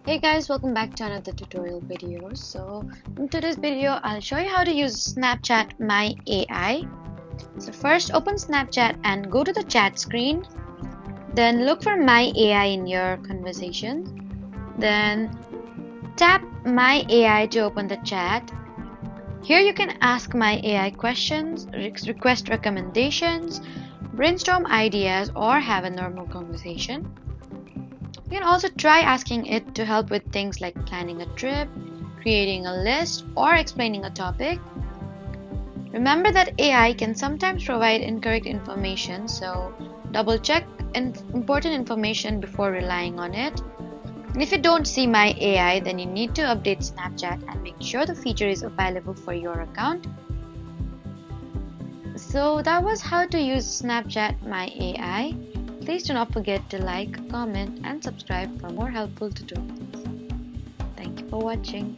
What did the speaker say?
Hey guys, welcome back to another tutorial video. So in today's video, I'll show you how to use Snapchat My AI. So first open Snapchat and go to the chat screen. Then look for My AI in your conversation. Then tap My AI to open the chat. Here you can ask My AI questions, request recommendations, brainstorm ideas, or have a normal conversation. You can also try asking it to help with things like planning a trip, creating a list, or explaining a topic. Remember that AI can sometimes provide incorrect information, so double check important information before relying on it. And if you don't see My AI, then you need to update Snapchat and make sure the feature is available for your account. So that was how to use Snapchat My AI. Please do not forget to like, comment, and subscribe for more helpful tutorials. Thank you for watching.